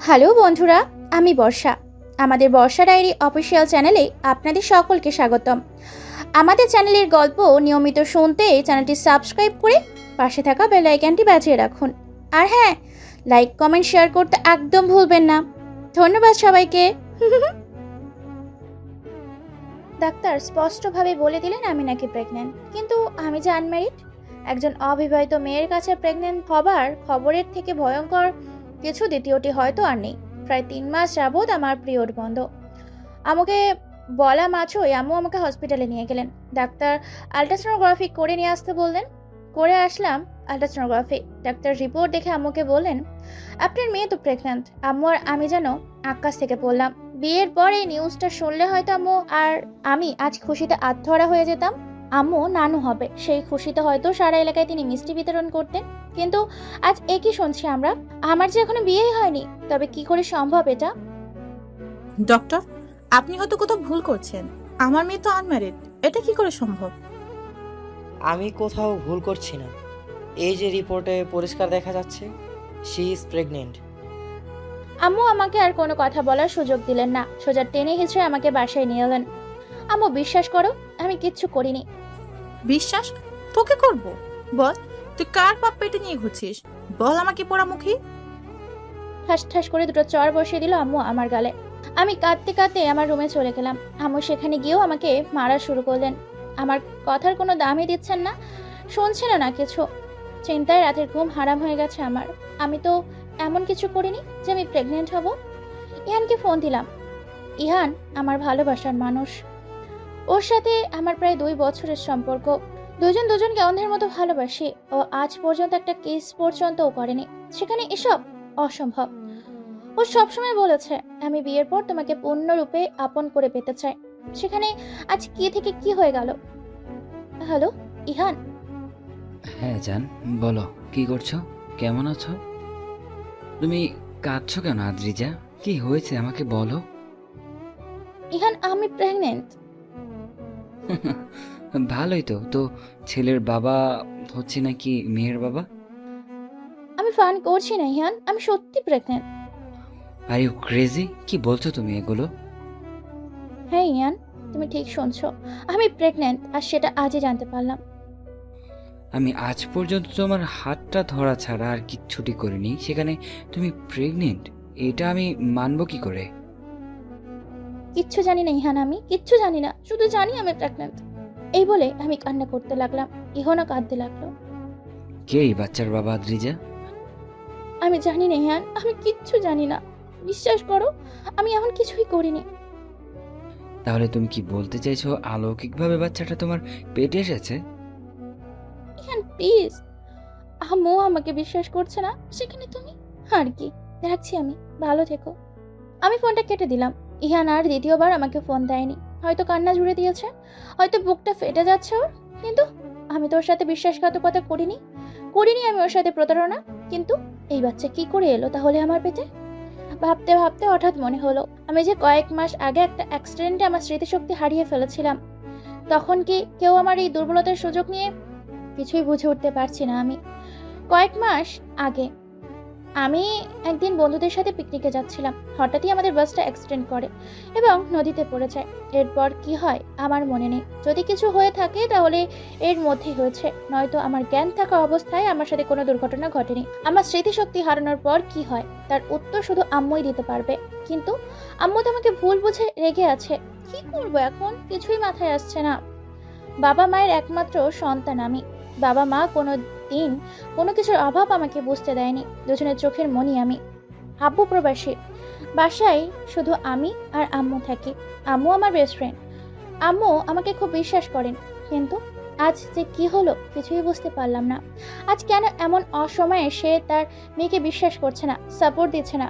Hello বন্ধুরা, আমি বর্ষা। আমাদের বর্ষা ডায়েরি অফিসিয়াল চ্যানেলে আপনাদের সকলকে স্বাগতম। আমাদের চ্যানেলের গল্প নিয়মিত শুনতে চ্যানেলটি সাবস্ক্রাইব করে পাশে থাকা বেল আইকনটি বাজিয়ে রাখুন। আর হ্যাঁ, লাইক কমেন্ট শেয়ার করতে একদম ভুলবেন না। ধন্যবাদ সবাইকে। ডাক্তার স্পষ্টভাবে বলে দিলেন আমি নাকি প্রেগন্যান্ট, কিন্তু আমি যে আনম্যারিড। একজন অবিবাহিত মেয়ের কাছে প্রেগন্যান্ট হবার খবরের থেকে ভয়ঙ্কর কিছু দ্বিতীয়টি হয়তো আর নেই। প্রায় 3 মাস যাবৎ আমার পিরিয়ড বন্ধ। আমাকে বলা মাত্রই আম্মু আমাকে হসপিটালে নিয়ে গেলেন। ডাক্তার আলট্রাসোনোগ্রাফি করে নিয়ে আসতে বললেন। করে আসলাম আলট্রাসোনোগ্রাফি। ডাক্তার রিপোর্ট দেখে আম্মুকে বললেন, আপনার মেয়ে তো প্রেগন্যান্ট। আম্মু আর আমি যেন আকাশ থেকে পড়লাম। বিয়ের পর এই নিউজটা শুনলে হয়তো আম্মু আর আমি আজ খুশিতে আত্মহারা হয়ে যেতাম। আম্মু নানু হবে, সেই খুশিতে হয়তো সারা এলাকায় তিনি মিষ্টি বিতরণ করতেন। কিন্তু আজ একই শুনছি আমরা, আমার যে এখনো বিয়েই হয়নি। তবে কি করে সম্ভব এটা? ডক্টর, আপনি হয়তো কোথাও ভুল করছেন। আমার মেয়ে তো আনম্যারিড, এটা কি করে সম্ভব? আমি কোথাও ভুল করছি না। এই যে রিপোর্টে পরিষ্কার দেখা যাচ্ছে, শি ইজ প্রেগনেন্ট। আম্মু আমাকে আর কোনো কথা বলার সুযোগ দিলেন না, সোজা টেনে হিঁচড়ে আমাকে বাসায় নিয়ে এলেন। আম্মু, বিশ্বাস করো, আমি কিচ্ছু করিনি। বিশ্বাস তোকে করব? বল, তুই কার পাপ পেটে নিয়ে ঘুরছিস? বল আমাকে পোড়ামুখী। ঠাস ঠাস করে দুটো চড় বসিয়ে দিল আম্মু আমার গালে। আমি কাঁদতে কাঁদতে আমার রুমে চলে গেলাম। আম্মু সেখানে গিয়েও আমাকে মারা শুরু করলেন। আমার কথার কোনো দামই দিচ্ছেন না, শুনছেন না কিছু। চিন্তায় রাতের ঘুম হারাম হয়ে গেছে আমার। আমি তো এমন কিছু করিনি যে আমি প্রেগনেন্ট হব। ইহানকে ফোন দিলাম। ইহান আমার ভালোবাসার মানুষ। ওর সাথে আমার প্রায় 2 বছরের সম্পর্ক। দুজন দুজনকে অন্ধের মতো ভালোবাসি। ও আজ পর্যন্ত একটা কিস পর্যন্তও করেনি। সেখানে এসব অসম্ভব। ও সবসময় বলেছে আমি বিয়ের পর তোমাকে পূর্ণরূপে আপন করে পেতে চাই। সেখানে আজ কি থেকে কি হয়ে গেল? হ্যালো ইহান। হ্যাঁ জান, বলো কি করছো? কেমন আছো? তুমি কাঁদছো কেন আদ্রিজা? কি হয়েছে আমাকে বলো। ইহান, আমি প্রেগনেন্ট। ভালোই তো তো ছেলের বাবা হচ্ছে নাকি মেয়ের বাবা? আমি ফান করছি না ইহান, আমি সত্যি প্রেগনেন্ট। Are you crazy? কি বলছো তুমি এগুলো? হ্যাঁ ইহান, তুমি ঠিক শুনছো। আমি প্রেগনেন্ট, আর সেটা আজই জানতে পারলাম। আমি আজ পর্যন্ত তোমার হাতটা ধরা ছাড়া আর কিচ্ছুটি করিনি, সেখানে তুমি প্রেগনেন্ট? এটা আমি মানবো কি করে? কিচ্ছু জানি না ইহান, আমি কিচ্ছু জানি না, শুধু জানি আমি প্রেগনেন্ট। এই বলে আমি কান্না করতে লাগলাম। ইহনও কাঁদতে লাগলো। কে এই বাচ্চার বাবা আদ্রিজা? আমি জানি না ইহান, আমি কিচ্ছু জানি না। বিশ্বাস করো, আমি এমন কিছুই করিনি। তাহলে তুমি কি বলতে চাইছো অলৌকিকভাবে বাচ্চাটা তোমার পেটে এসেছে? ইহান প্লিজ, আম্মু আমাকে বিশ্বাস করছে না, সেখানে তুমি। আর কি, রাখছি আমি, ভালো থেকো। আমি ফোনটা কেটে দিলাম। ইহান আর দ্বিতীয়বার আমাকে ফোন দেয়নি। হয়তো কান্না জুড়ে দিয়েছে, হয়তো বুকটা ফেটে যাচ্ছে ওর। কিন্তু আমি তো ওর সাথে বিশ্বাসঘাতকতা করিনি। করিনি আমি ওর সাথে প্রতারণা। কিন্তু এই বাচ্চা কি করে এলো তাহলে আমার পেটে? ভাবতে ভাবতে হঠাৎ মনে হলো, আমি যে কয়েক মাস আগে একটা অ্যাক্সিডেন্টে আমার স্মৃতিশক্তি হারিয়ে ফেলেছিলাম। তখন কি কেউ আমার এই দুর্বলতার সুযোগ নিয়ে? কিছুই বুঝে উঠতে পারছি না আমি। কয়েক মাস আগে আমি একদিন বন্ধুদের সাথে পিকনিকে যাচ্ছিলাম। হঠাৎই আমাদের বাসটা অ্যাক্সিডেন্ট করে এবং নদীতে পড়ে যায়। এরপর কি হয় আমার মনে নেই। যদি কিছু হয়ে থাকে তাহলে এর মধ্যেই হয়েছে, নয়তো আমার জ্ঞান থাকা অবস্থায় আমার সাথে কোনো দুর্ঘটনা ঘটেনি। আমার স্মৃতিশক্তি হারানোর পর কি হয় তার উত্তর শুধু আম্মুই দিতে পারবে। কিন্তু আম্মু তো আমাকে ভুল বুঝে রেগে আছে। কি করবো এখন, কিছুই মাথায় আসছে না। বাবা মায়ের একমাত্র সন্তান আমি। বাবা মা কোনো দিন কোনো কিছুর অভাব আমাকে বুঝতে দেয়নি। দুজনের চোখের মনি আমি। আব্বু প্রবাসী, বাসায় শুধু আমি আর আম্মু থাকি। আম্মু আমার বেস্ট ফ্রেন্ড। আম্মু আমাকে খুব বিশ্বাস করেন। কিন্তু আজ যে কি হলো কিছুই বুঝতে পারলাম না। আজ কেন এমন অসময়ে সে তার মেয়েকে বিশ্বাস করছে না, সাপোর্ট দিচ্ছে না।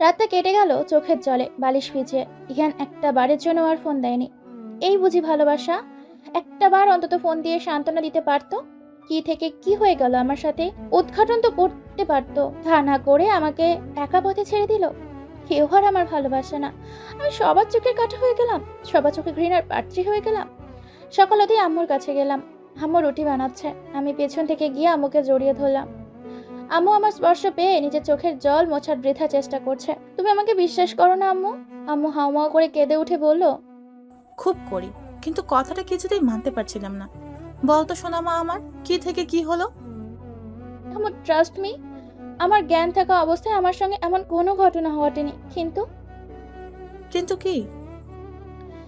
রাতটা কেটে গেল চোখের জলে, বালিশ ভিজিয়ে। ইহান একটা বারের জন্য আর ফোন দেয়নি। এই বুঝি ভালোবাসা? একটা বার অন্তত ফোন দিয়ে সান্ত্বনা দিতে পারতো। কি থেকে কি হয়ে গেল আমার সাথে উদ্ঘাটন তো করতে পারতো। তা না করে আমাকে একা পথে ছেড়ে দিল। কেউ আর আমার ভালোবাসে না। আমি সবার চোখের কাটা হয়ে গেলাম, সবার চোখে ঘৃণার পাত্রী হয়ে গেলাম। সকালতেই আম্মুর কাছে গেলাম। আম্মু রুটি বানাচ্ছে। আমি পেছন থেকে গিয়ে আম্মুকে জড়িয়ে ধরলাম। আম্মু আমার স্পর্শ পেয়ে নিজের চোখের জল মোছার বৃথা চেষ্টা করছে। তুমি আমাকে বিশ্বাস করো না আম্মু? আম্মু হাউমাউ করে কেঁদে উঠে বলল, খুব করি, কিন্তু কথাটা কিছুতেই মানতে পারছিলাম না। বলতো সোনা মা আমার, কি থেকে কি হলো? আম্মু ট্রাস্ট মি, আমার জ্ঞান থাকা অবস্থায় আমার সঙ্গে এমন কোনো ঘটনা ঘটেনি। কিন্তু কিন্তু কি?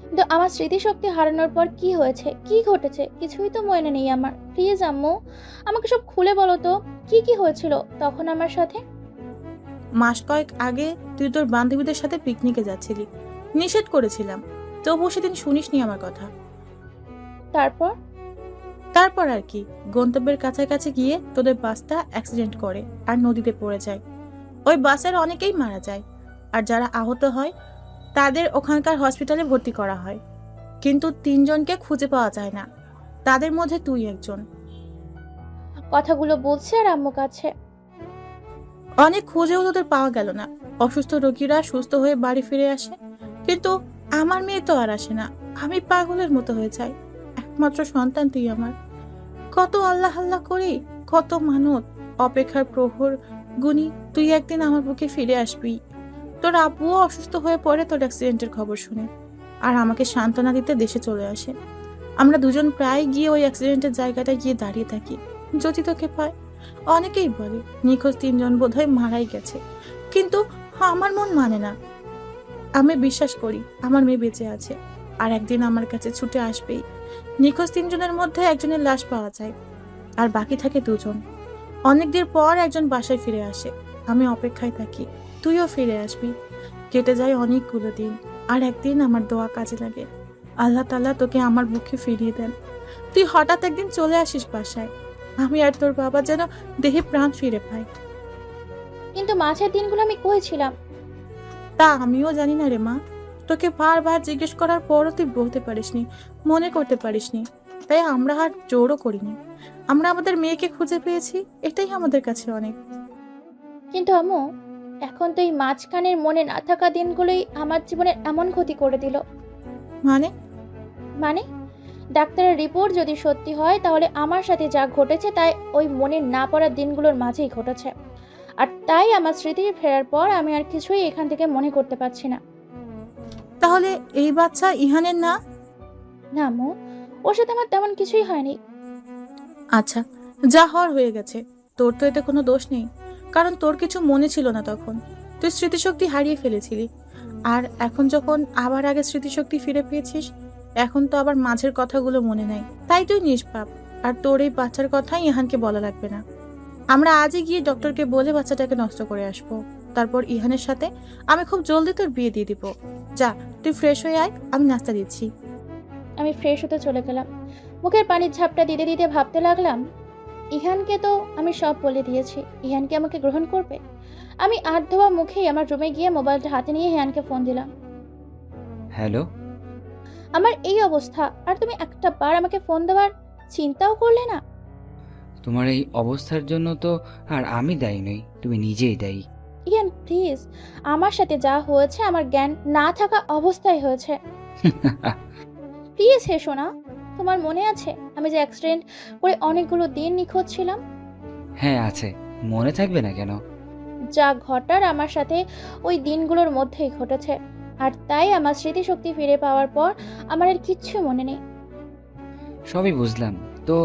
কিন্তু আমার স্মৃতিশক্তি হারানোর পর কি হয়েছে, কি ঘটেছে কিছুই তো মনে নেই আমার। প্লিজ আম্মু, আমাকে সব খুলে বলো তো, কি কি হয়েছিল তখন আমার সাথে? মাস কয়েক আগে তুই তোর বান্ধবীদের সাথে পিকনিকে যাচ্ছিলি, নিষেধ করেছিলাম, তবুও সেদিন শুনিসনি আমার কথা। তারপর? তারপর আর কি, গন্তব্যের কাছাকাছি গিয়ে তোদের বাসটা অ্যাক্সিডেন্ট করে আর নদীতে পড়ে যায়। ওই বাসের অনেকেই মারা যায়, আর যারা আহত হয় তাদের ওখানকার হসপিটালে ভর্তি করা হয়। কিন্তু 3 জনকে খুঁজে পাওয়া যায় না, তাদের মধ্যে তুই একজন। কথাগুলো বলছে আর আম্মু কাছে। অনেক খুঁজেও তোদের পাওয়া গেল না। অসুস্থ রোগীরা সুস্থ হয়ে বাড়ি ফিরে আসে, কিন্তু আমার মেয়ে তো আর আসে না। আমি পাগলের মতো হয়ে যাই। একমাত্র সন্তান তুই আমার। কত আল্লাহ আল্লাহ করি, কত মানত, অপেক্ষার প্রহর গুনি তুই একদিন আমার বুকে ফিরে আসবি। তোর আব্বুও অসুস্থ হয়ে পড়ে তোর অ্যাক্সিডেন্টের খবর শুনে, আর আমাকে সান্ত্বনা দিতে দেশে চলে আসে। আমরা দুজন প্রায় গিয়ে ওই অ্যাক্সিডেন্টের জায়গাটায় গিয়ে দাঁড়িয়ে থাকি, যদি তোকে পায়। অনেকেই বলে নিখোঁজ 3 জন বোধহয় মারাই গেছে, কিন্তু আমার মন মানে না। আমি বিশ্বাস করি আমার মেয়ে বেঁচে আছে, আর একদিন আমার কাছে ছুটে আসবেই। নিখোঁজ 3 জনের মধ্যে একজনের লাশ পাওয়া যায়, আর বাকি থাকে 2 জন। অনেকদিন পর একজন বাসায় ফিরে আসে। আমি অপেক্ষায় থাকি, তুইও ফিরে আসবি। কেটে যায় অনেকগুলো দিন, আর একদিন আমার দোয়া কাজে লাগে। আল্লাহ তাআলা তোকে আমার বুকে ফিরিয়ে দেন। তুই হঠাৎ একদিন চলে আসিস বাসায়, আমি আর তোর বাবা যেন দেহে প্রাণ ফিরে পাই। কিন্তু মাঝের দিনগুলো আমি কই ছিলাম? তা আমিও জানি না রে মা। তোকে বারবার জিজ্ঞেস করার পরও তুই বলতে পারিসনি, মনে করতে পারিসনি। তাই আমরা আর জোরও করিনি। আমরা আমাদের মেয়েকে খুঁজে পেয়েছি, এটাই আমাদের কাছে অনেক। কিন্তু আম্মু, এখন তো এই মাঝখানের মনে না থাকা দিনগুলোই আমার জীবনের এমন ক্ষতি করে দিল। মানে? মানে ডাক্তারের রিপোর্ট যদি সত্যি হয়, তাহলে আমার সাথে যা ঘটেছে তাই ওই মনে না পড়ার দিনগুলোর মাঝেই ঘটেছে। আর তাই আমার স্মৃতি ফেরার পর আমি আর কিছুই এখান থেকে মনে করতে পারছি না। তাহলে এই বাচ্চা ইহানের না? না আম্মু, ওর সাথে আমার তেমন কিছুই হয়নি। আচ্ছা, যা হওয়ার হয়ে গেছে। তোর তো এতে কোনো দোষ নেই, কারণ তোর কিছু মনে ছিল না তখন। তুই স্মৃতিশক্তি হারিয়ে ফেলেছিলি, আর এখন যখন আবার আগে স্মৃতিশক্তি ফিরে পেয়েছিস, এখন তো আবার মাঝের কথাগুলো মনে নাই। তাই তুই নিষ্পাপ, আর তোর এই বাচ্চার কথাই ইহানকে বলা লাগবে না। আমরা আজই গিয়ে ডক্টরকে বলে বাচ্চাটাকে নষ্ট করে আসবো। তারপর ইহানের সাথে আমি খুব জলদি তোর বিয়ে দিয়ে দিব। যা, তুই ফ্রেশ হয়ে আয়, আমি নাস্তা দিচ্ছি। আমি ফ্রেশ হতে চলে গেলাম। মুখের পানির ঝাপটা দিতে দিতে ভাবতে লাগলাম, ইহানকে তো আমি সব বলে দিয়েছি। ইহান কি আমাকে গ্রহণ করবে? আমি হাত ধোয়া মুখেই আমার রুমে গিয়ে মোবাইলটা হাতে নিয়ে ইহানকে ফোন দিলাম। হ্যালো। আমার এই অবস্থা, আর তুমি একটা বার আমাকে ফোন দেওয়ার চিন্তাও করলে না? তোমার এই অবস্থার জন্য তো আর আমি দায়ী নই, তুমি নিজেই দায়ী। ইহান প্লিজ, আমার সাথে যা হয়েছে আমার জ্ঞান না থাকা অবস্থায় হয়েছে। প্লিজ হেসো না। তোমার মনে আছে আমি যে অ্যাক্সিডেন্ট করে অনেকগুলো দিন নিখোঁজ ছিলাম? হ্যাঁ আছে, মনে থাকবে না কেন? যা ঘটার আমার সাথে ওই দিনগুলোর মধ্যেই ঘটেছে, আর তাই আমার স্মৃতিশক্তি ফিরে পাওয়ার পর আমার আর কিচ্ছু মনে নেই। সবই বুঝলাম, তো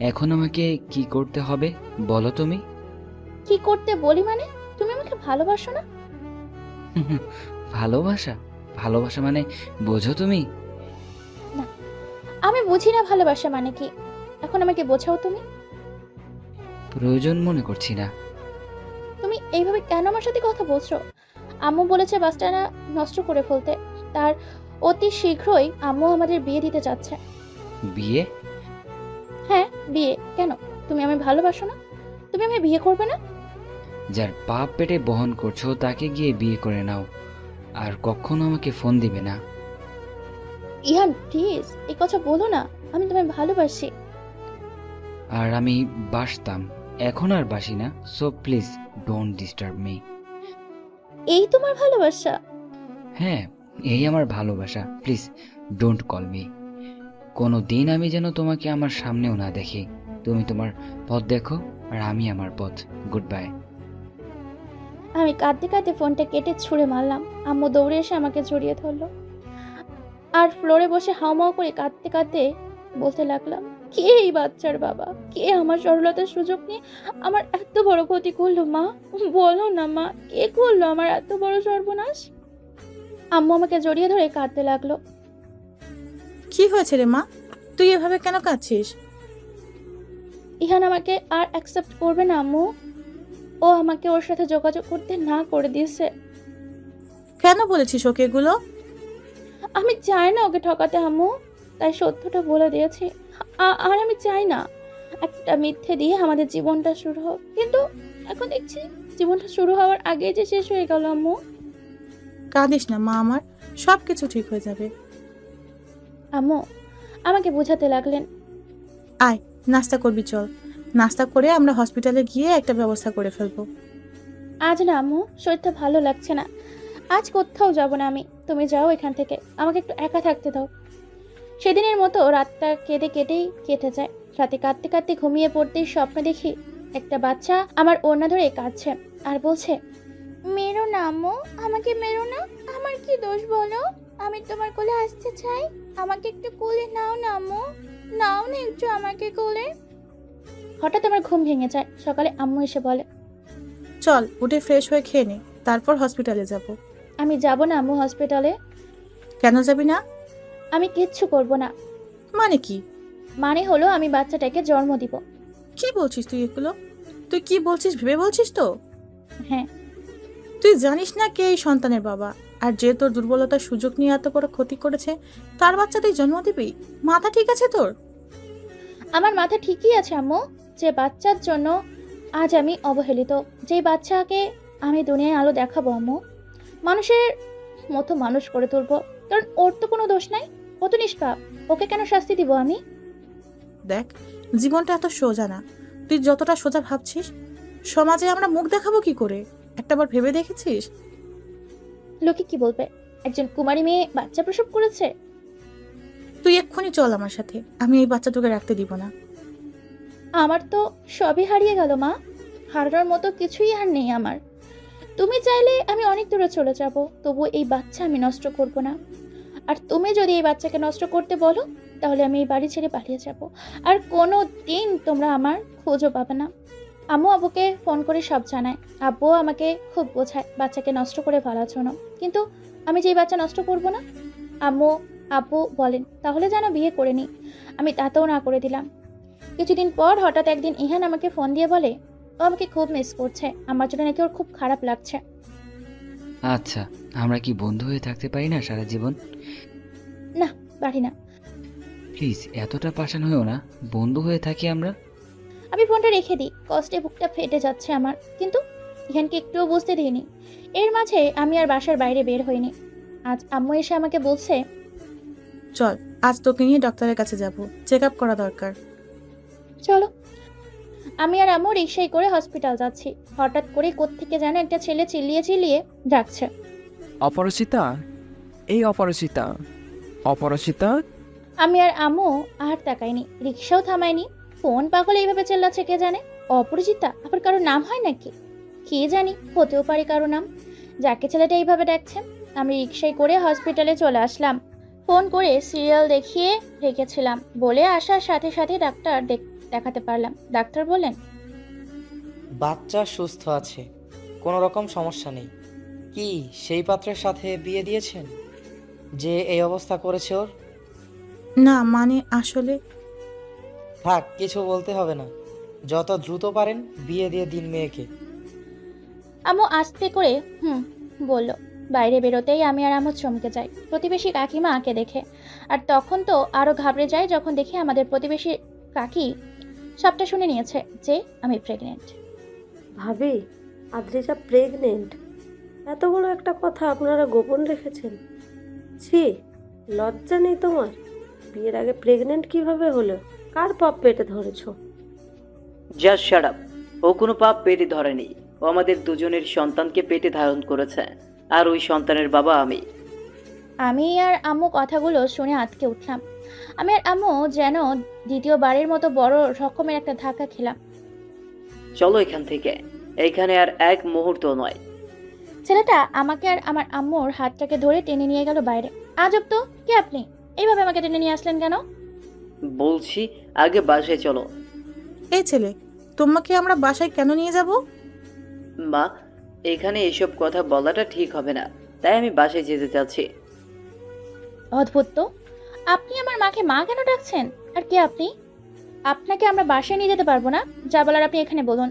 এখন আমাকে কি করতে হবে বলো তুমি? কি করতে বলি মানে? তুমি আমাকে ভালোবাসো না? ভালোবাসা? ভালোবাসা মানে বোঝো তুমি? আমি বুঝি না ভালোবাসা মানে কি। এখন আমাকে বোঝাও তুমি। প্রয়োজন মনে করছি না। তুমি এইভাবে কেন আমার সাথে কথা বলছো? আম্মু বলেছে বাসটা না নষ্ট করে ফেলতে। তার অতি শীঘ্রই আম্মু আমাদের বিয়ে দিতে চাচ্ছে। বিয়ে? হ্যাঁ, বিয়ে। কেন? তুমি আমায় ভালোবাসো না? তুমি আমায় বিয়ে করবে না? যার পাপ পেটে বহন করছো তাকে গিয়ে বিয়ে করে নাও, আর কখনো আমাকে ফোন দিবে না। ইহান প্লিজ এই কথা বলো না। আমি তোমায় ভালোবাসি। আর আমি বাসতাম, এখন আর বাসি না, so please don't disturb me. এই তোমার ভালোবাসা? হ্যাঁ, এই আমার ভালোবাসা, প্লিজ ডোন্ট কল মি। কোনো দিন আমি যেন তোমাকে আমার সামনেও না দেখি। তুমি তোমার পথ দেখো আর আমি আমার পথ। Good bye. আমি কাঁদতে কাঁদতে ফোনটা কেটে ছুঁড়ে মারলাম। আম্মু দৌড়ে এসে আমাকে জড়িয়ে ধরলো আর ফ্লোরে বসে হাউমাউ করে কাঁদতে কাঁদতে বলতে লাগলাম, কে এই বাচ্চার বাবা? কে আমার সরলতার সুযোগ নিয়ে আমার এত বড় ক্ষতি করলো? মা, বলো না মা, কে করলো আমার এত বড় সর্বনাশ? আম্মু আমাকে জড়িয়ে ধরে কাঁদতে লাগলো। কি হয়েছে রে মা, তুই এভাবে কেন কাঁদছিস? ইহান আমাকে আর অ্যাকসেপ্ট করবে না আম্মু। ও আমাকে ওর সাথে যোগাযোগ করতে না করে দিয়েছে। কেন বলেছিস ওকে এগুলো? আমি চাই না ওকে ঠকাতে আম্মু, তাই সত্যটা বলে দিয়েছি। আর আমি চাই না একটা মিথ্যে দিয়ে আমাদের জীবনটা শুরু হোক, কিন্তু এখন দেখছি জীবনটা শুরু হওয়ার আগে যে শেষ হয়ে গেল আম্মু। কাঁদিস না মা আমার, সব কিছু ঠিক হয়ে যাবে। আম্মু আমাকে বোঝাতে লাগলেন। আয় নাস্তা করবি, চল। নাস্তা করে আমরা হসপিটালে গিয়ে একটা ব্যবস্থা করে ফেলবো। আজ না আম্মু, শরীরটা ভালো লাগছে না। আজ কোথাও যাব না আমি, তুমি যাও এখান থেকে, আমাকে একটু একা থাকতে দাও। সেদিনের মতো রাতটা কেঁদে কেটেই কেটে যায়। রাতে কাঁদতে কাঁদতে ঘুমিয়ে পড়তেই স্বপ্ন দেখি একটা বাচ্চা আমার ওড়না ধরে কাঁদছে আর বলছে, মেরো না আম্মু, আমাকে মেরো না, আমার কি দোষ বলো? আমি তোমার কোলে আসতে চাই, আমাকে একটু কোলে নাও না আম্মু, নাও না একটু আমাকে কোলে। হঠাৎ আমার ঘুম ভেঙে যায়। সকালে আম্মু এসে বলে, চল উঠে ফ্রেশ হয়ে খেয়ে নে, তারপর হসপিটালে যাব। আমি যাব না আম্মু হসপিটালে। কেন যাবি না? আমি কিচ্ছু করব না। মানে কি? মানে হলো আমি বাচ্চাটাকে জন্ম দিব। কি বলছিস তুই এগুলো? তুই কি বলছিস ভেবে বলছিস তো? হ্যাঁ। তুই জানিস না কে এই সন্তানের বাবা, আর যে তোর দুর্বলতার সুযোগ নিয়ে এত বড় ক্ষতি করেছে তার বাচ্চা তুই জন্ম দিবি? মাথা ঠিক আছে তোর? আমার মাথা ঠিকই আছে আম্মু। যে বাচ্চার জন্য আজ আমি অবহেলিত, যে বাচ্চাকে আমি দুনিয়ায় আলো দেখাবো আম্মু, মানুষের মতো মানুষ করে তুলবো, কারণ ওর তো কোনো দোষ নাই, ও তো নিষ্পাপ। ওকে কেন শাস্তি দিব আমি? দেখ, জীবনটা এত সোজা না। তুই যতটা সোজা ভাবছিস, সমাজে আমরা মুখ দেখাবো কি করে? একটাবার ভেবে দেখেছিস? লোকে কি বলবে? একজন কুমারী মেয়ে বাচ্চা প্রসব করেছে। তুই এক্ষুনি চল আমার সাথে, আমি এই বাচ্চা তোকে রাখতে দিব না। আমার তো সবই হারিয়ে গেল মা, হারানোর মতো কিছুই আর নেই আমার। তুমি চাইলে আমি অনেক দূরে চলে যাব, তবু এই বাচ্চা আমি নষ্ট করব না। আর তুমি যদি এই বাচ্চাকে নষ্ট করতে বলো, তাহলে আমি এই বাড়ি ছেড়ে পালিয়ে যাব, আর কোনো দিন তোমরা আমার খোঁজও পাবে না। আম্মু আব্বুকে ফোন করে সব জানায়। আব্বুও আমাকে খুব বোঝায় বাচ্চাকে নষ্ট করে ফেলার জন্য, কিন্তু আমি যেই বাচ্চা নষ্ট করব না, আম্মু আব্বু বলেন তাহলে যেন বিয়ে করে নিই। আমি তাতেও না করে দিলাম। কিছুদিন পর হঠাৎ একদিন ইহান আমাকে ফোন দিয়ে বলে ও আমাকে খুব মিস করছে, আমার জন্য নাকি ওর খুব খারাপ লাগছে। আচ্ছা, আমরা কি বন্ধু হয়ে থাকতে পারি না সারা জীবন? না, পারি না। প্লিজ এতটা পাষাণ হয়েও না, বন্ধু হয়ে থাকি আমরা। আমি ফোনটা রেখে দিই, কষ্টে বুকটা ফেটে যাচ্ছে আমার, কিন্তু ইহানকে একটুও বুঝতে দিইনি। এর মাঝে আমি আর বাসার বাইরে বের হইনি। আজ আম্মু এসে আমাকে বলছে, চল আজ তোকে নিয়ে ডক্টরের কাছে যাব, চেক আপ করা দরকার। চলো। আমি আর আম্মু রিক্সায় করে হসপিটাল যাচ্ছি। হঠাৎ করে কোত্থেকে যেন একটা ছেলে চিল্লিয়ে চিল্লিয়ে ডাকছে, অপরিচিতা, এই অপরিচিতা, অপরিচিতা। আমি আর আম্মু আর তাকাইনি, রিক্সাও থামাইনি। কোন পাগল এইভাবে চেল্লাচ্ছে কে জানে? অপরিচিতা আবার কারো নাম হয় নাকি? কে জানি, হতেও পারে কারো নাম, যাকে ছেলেটা এইভাবে ডাকছে। আমি রিক্সায় করে হসপিটালে চলে আসলাম। ফোন করে সিরিয়াল দেখিয়ে রেখেছিলাম বলে আসার সাথে সাথে ডাক্তার দেখাতে পারলাম। ডাক্তার বললেন, বাচ্চা সুস্থ আছে, কোনো রকম সমস্যা নেই। কি সেই পাত্রের সাথে বিয়ে দিয়েছেন যে এই অবস্থা করেছে ওর? না মানে আসলে থাক, কিছু বলতে হবে না, যত দ্রুত পারেন বিয়ে দিয়ে দিন মেয়েকে। আম্মু আস্তে করে বলল। বাইরে বেরোতেই আমি আর আম্মু চমকে যাই প্রতিবেশী কাকিমাকে দেখে। আর তখন তো আরো ঘাবড়ে যায় যখন দেখি আমাদের প্রতিবেশী কাকি সবটা শুনে নিয়েছে যে আমি প্রেগনেন্ট। ভাবি, আদ্রিজা প্রেগনেন্ট? এত বড় একটা কথা আপনারা গোপন রেখেছেন? ছি, লজ্জা নেই তোমার? বিয়ের আগে প্রেগনেন্ট কিভাবে হলো? কার পাপ পেটে ধরেছো? Just shut up. ও কোনো পাপ পেটে ধরেনি, ও আমাদের দুজনের সন্তানকে পেটে ধারণ করেছে, আর ওই সন্তানের বাবা আমি। আমি আর আম্মু কথাগুলো শুনে আটকে উঠলাম। আমি আর আম্মু যেন দ্বিতীয়বারের মতো বড় রকমের একটা ধাক্কা খেলাম। চলো এখান থেকে, এইখানে আর এক মুহূর্ত নয়। ছেলেটা আমাকে আর আমার আম্মুর হাতটাকে ধরে টেনে নিয়ে গেল বাইরে। আজব তো, কে আপনি? এইভাবে আমাকে টেনে নিয়ে আসলেন কেন? বলছি আগে বাসায় চলো। এই ছেলে, তোমাকে আমরা বাসায় কেন নিয়ে যাব? মা, এখানে এসব কথা বলাটা ঠিক হবে না, তাই আমি বাসায় যেতে চাচ্ছি। অদ্ভুত তো, আপনি আমার মাকে মা কেন ডাকছেন? আর কে আপনি? আপনাকে আমরা বাসায় নিয়ে যেতে পারবো না, যা বলার আপনি এখানে বলুন।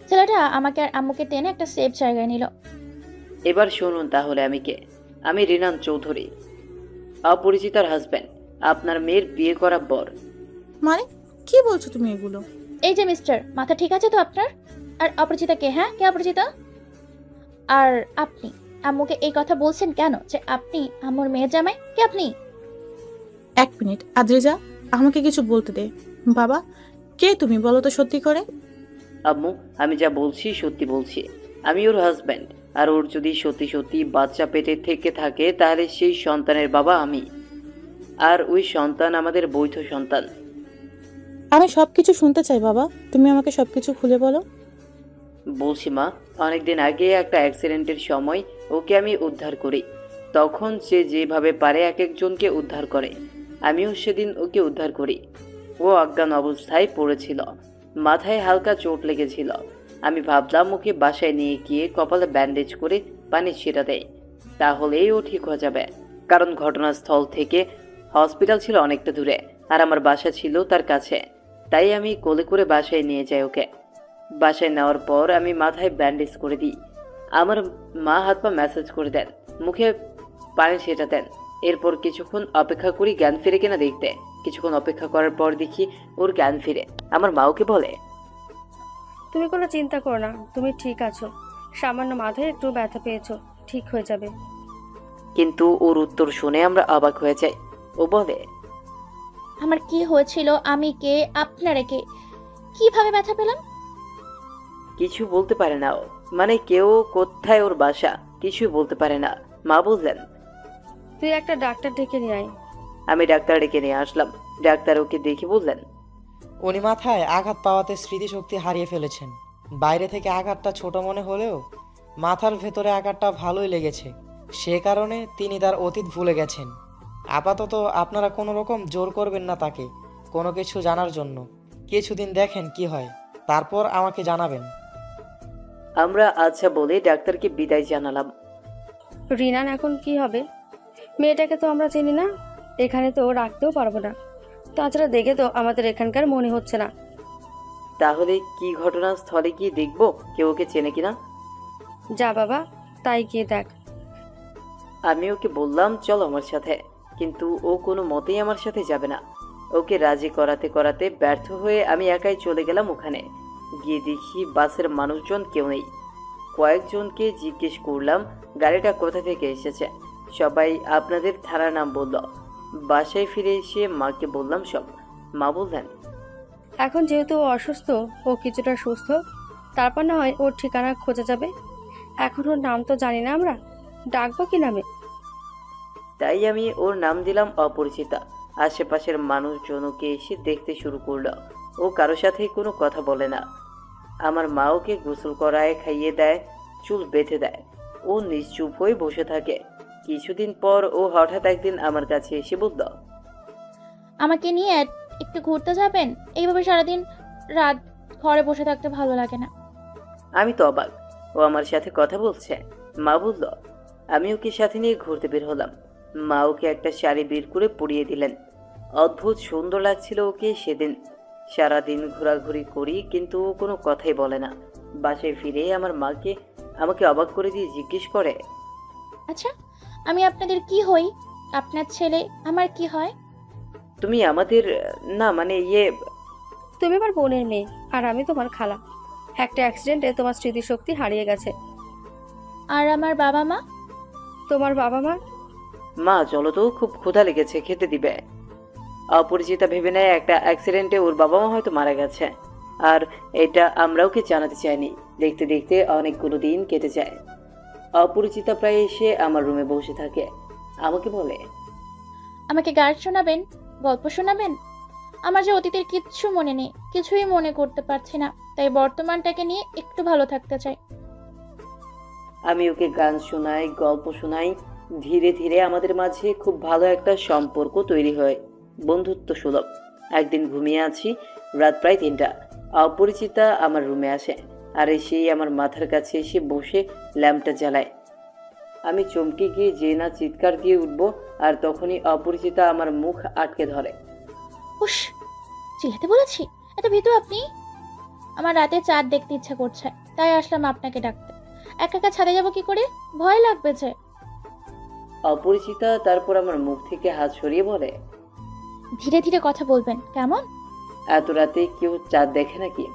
ছেলেটা আমাকে আর আম্মুকে টেনে একটা সেফ জায়গায় নিল। এবার শুনুন তাহলে আমি কে। আমি রিনান চৌধুরী, অপরিচিতার হাজব্যান্ড, আপনার মেয়ের বিয়ে করা বর। মানে কি বলছো তুমি এগুলো? এই যে মিস্টার, মাথা ঠিক আছে তো আপনার? আর অপরিচিতা কে? হ্যাঁ, কে অপরিচিতা? আর আপনি আম্মুকে এই কথা বলছেন কেন যে আপনি আম্মুর মেয়ের জামাই? কে আপনি? এক মিনিট আদ্রিজা, আমাকে কিছু বলতে দে। বাবা, কে তুমি বলো তো সত্যি করে? আম্মু, আমি যা বলছি সত্যি বলছি। আমি ওর হাজব্যান্ড, আর ওর যদি সত্যি সত্যি বাচ্চা পেটে থেকে থাকে তাহলে সেই সন্তানের বাবা আমি, আর ওই সন্তান আমাদের বৈধ সন্তান। আমি সবকিছু শুনতে চাই বাবা, তুমি আমাকে সবকিছু খুলে বলো। বলছি মা, অনেকদিন আগে একটা অ্যাক্সিডেন্টের সময় ওকে আমি উদ্ধার করি। তখন সে যেভাবে পারে এক একজনকে উদ্ধার করে, আমিও সেদিন ওকে উদ্ধার করি। ও অজ্ঞান অবস্থায় পড়েছিল, মাথায় হালকা চোট লেগেছিল। আমি ভাবলাম ওকে বাসায় নিয়ে গিয়ে কপালে ব্যান্ডেজ করে পানি ছিটা দেয়, তাহলেই ও ঠিক হয়ে যাবে। কারণ ঘটনাস্থল থেকে হসপিটাল ছিল অনেকটা দূরে, আর আমার বাসা ছিল তার কাছে। তাই আমি কোলে করে বাসায় নিয়ে যাই ওকে। বাসায় নেওয়ার পর আমি মাথায় ব্যান্ডেজ করে দিই। আমার মা হাত পা ম্যাসাজ করে দেন, মুখে পানি সেটা দেন। এরপর কিছুক্ষণ অপেক্ষা করি জ্ঞান ফিরে কিনা দেখতে। কিছুক্ষণ অপেক্ষা করার পর দেখি ওর জ্ঞান ফিরে। আমার মা ওকে বলে, তুমি কোনো চিন্তা করো না, তুমি ঠিক আছো। সামান্য মাথায় একটু ব্যথা পেয়েছো, ঠিক হয়ে যাবে। কিন্তু ওর উত্তর শুনে আমরা অবাক হয়ে যাই। ও বলে, আমার কি হয়েছিল? আমি কে? আপনারা কে? কিভাবে ব্যথা পেলাম? কিছু বলতে পারে না ও, মানে কেউ কোথায় ওর বাসা কিছু বলতে পারে না। মা বললেন, তুই একটা ডাক্তার ডেকে নিয়ে আয়। আমি ডাক্তার ডেকে নিয়ে আসলাম। ডাক্তার ওকে দেখে বললেন, উনি মাথায় আঘাত পাওয়াতে স্মৃতিশক্তি হারিয়ে ফেলেছেন। বাইরে থেকে আঘাতটা ছোট মনে হলেও মাথার ভেতরে আঘাতটা ভালোই লেগেছে, সে কারণে তিনি তার অতীত ভুলে গেছেন। আপাতত আপনারা কোনো রকম জোর করবেন না তাকে কোনো কিছু জানার জন্য। কিছুদিন দেখেন কি হয়, তারপর আমাকে জানাবেন। আমরা আচ্ছা বলে ডাক্তারকে বিদায় জানালাম। রিনান এখন কি হবে? মেয়েটাকে তো আমরা চিনি না, এখানে তো রাখতেও পারবো না। তাছাড়া দেখে তো আমাদের এখানকার মনে হচ্ছে না। তাহলে কি ঘটনাস্থলে গিয়ে দেখবো কেউ ওকে চেনে কিনা। যা বাবা, তাই গিয়ে দেখ। আমি ওকে বললাম চলো আমার সাথে, কিন্তু ও কোনো মতেই আমার সাথে যাবে না। ওকে রাজি করাতে করাতে ব্যর্থ হয়ে আমি একাই চলে গেলাম ওখানে। গিয়ে দেখি বাসের মানুষজন কেউ নেই। কয়েকজনকে জিজ্ঞেস করলাম গাড়িটা কোথা থেকে এসেছে। সবাই আপনাদের থানার নাম বলল। বাসায় ফিরে এসে মাকে বললাম সব। মা বললেন, এখন যেহেতু ও অসুস্থ, ও কিছুটা সুস্থ, তারপর না হয় ওর ঠিকানা খোঁজা যাবে। এখন ওর নাম তো জানি না আমরা, ডাকবো কি নামে? তাই আমি ওর নাম দিলাম অপরিচিতা। আশেপাশের মানুষজন ওকে এসে দেখতে শুরু করলো। ও কারোর সাথে কোনো কথা বলে না। আমার মা ওকে গোসল করায়, খাইয়ে দেয়, চুল বেঁধে দেয়। ও নিশ্চুপ হয়ে বসে থাকে। কিছুদিন পর ও হঠাৎ একদিন আমার কাছে এসে বলল, আমাকে নিয়ে একটু ঘুরতে যাবেন? এইভাবে সারাদিন রাত ঘরে বসে থাকতে ভালো লাগে না। আমি তো অবাক, ও আমার সাথে কথা বলছে। মা বলল, আমি ওকে সাথে নিয়ে ঘুরতে বের হলাম। মা ওকে একটা শাড়ি বের করে পরিয়ে দিলেন। অদ্ভুত সুন্দর লাগছিল ওকে সেদিন। সারাদিন ঘোরাঘুরি করি কিন্তু ও কোনো কথাই বলে না। বাসায় ফিরে আমার মাকে আমাকে অবাক করে দিয়ে জিজ্ঞেস করে, আচ্ছা, আমি আপনাদের কি হই? আপনার ছেলে আমার কি হয়? তুমি আমাদের, না মানে ইয়ে। তুমি আমার বোনের মেয়ে, আর আমি তোমার খালা। একটা অ্যাক্সিডেন্টে তোমার স্মৃতিশক্তি হারিয়ে গেছে। আর আমার বাবা মা? তোমার বাবা মা? মা চলো তো, খুব ক্ষুধা লেগেছে, খেতে দিবে। অপরিচিতা ভেবে নেয় একটা অ্যাক্সিডেন্টে ওর বাবা মা হয়তো মারা গেছে, আর এটা আমরা ওকে জানাতে চাইনি। দেখতে দেখতে অনেকগুলো দিন কেটে যায়। অপরিচিতা প্রায় এসে আমার রুমে বসে থাকে। আমাকে বলে, আমাকে গান শোনাবেন, গল্প শোনাবেন? আমার যে অতীতের কিচ্ছু মনে নেই, কিছুই মনে করতে পারছি না, তাই বর্তমানটাকে নিয়ে একটু ভালো থাকতে চাই। আমি ওকে গান শোনাই, গল্প শোনাই। ধীরে ধীরে আমাদের মাঝে খুব ভালো একটা সম্পর্ক তৈরি হয়, বন্ধুত্ব সুলভ। একদিন ঘুমিয়ে আছি, রাত প্রায় 3টা। অপরিচিতা আমার রুমে আসে, আর এসেই আমার মাথার কাছে এসে বসে ল্যাম্পটা জ্বালায়। আমি চমকে গিয়ে যে না চিৎকার দিয়ে উঠবো, আর তখনই অপরিচিতা আমার মুখ আটকে ধরে। উস, চিল্লাতে বলেছি? এত ভীতু আপনি? আমার রাতে চাঁদ দেখতে ইচ্ছা করছে, তাই আসলাম আপনাকে ডাকতে। একা একা ছাদে যাবো কি করে? ভয় লাগবে যে। অপরিচিতা তারপর আমার মুখ থেকে হাত সরিয়ে বলে, ধীরে ধীরে কথা বলবেন কেমন? এত রাতে কেউ চাঁদ দেখে নাকি?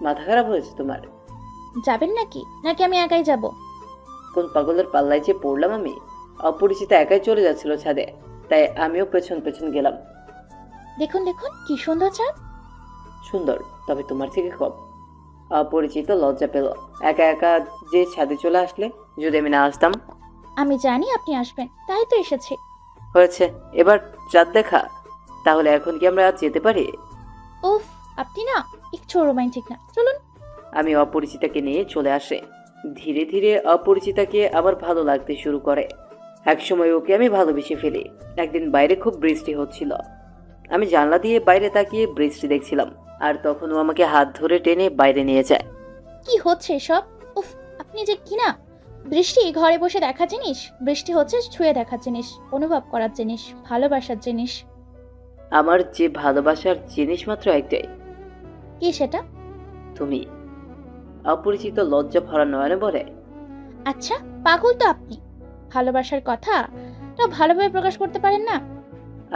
মাথা খারাপ হয়েছে তোমার? যাবেন নাকি নাকি আমি একাই যাব? কোন পাগলের পাল্লায় যে পড়লাম আমি! অপরিচিতা একাই চলে যাচ্ছিল ছাদে, তাই আমিও পেছন পেছন গেলাম। দেখুন দেখুন কি সুন্দর চাঁদ। সুন্দর, তবে তোমার থেকে কম। অপরিচিত লজ্জা পেল। একা একা যে ছাদে চলে আসলে, যদি আমি না আসতাম। আমি জানি আপনি আসবেন, তাই তো এসেছি। হয়েছে, এবার চাঁদ দেখা। তাহলে এখন কি আমরা আজ যেতে পারি? উফ, আপনি না একটু রোমান্টিক না, চলুন। আমি অপরিচিতাকে নিয়ে চলে আসে। ধীরে ধীরে অপরিচিতাকে আবার ভালো লাগতে শুরু করে। একসময় ওকে আমি ভালোবেসে ফেলি। একদিন বাইরে খুব বৃষ্টি হচ্ছিল। আমি জানলা দিয়ে বাইরে তাকিয়ে বৃষ্টি দেখছিলাম, আর তখন ও আমাকে হাত ধরে টেনে বাইরে নিয়ে যায়। কি হচ্ছে এসব? উফ, আপনি যে কি না! বৃষ্টি ঘরে বসে দেখা জিনিস, বৃষ্টি হচ্ছে ছুঁয়ে দেখার জিনিস, অনুভব করার জিনিস, ভালোবাসার জিনিস। আমার যে ভালোবাসার জিনিস মাত্র একটাই, কি সেটা? তুমি। অপরিচিত লজ্জা ভরা নয়নে বলে। আচ্ছা, পাগল তো আপনি। ভালোবাসার কথা তো ভালোভাবে প্রকাশ করতে পারেন না?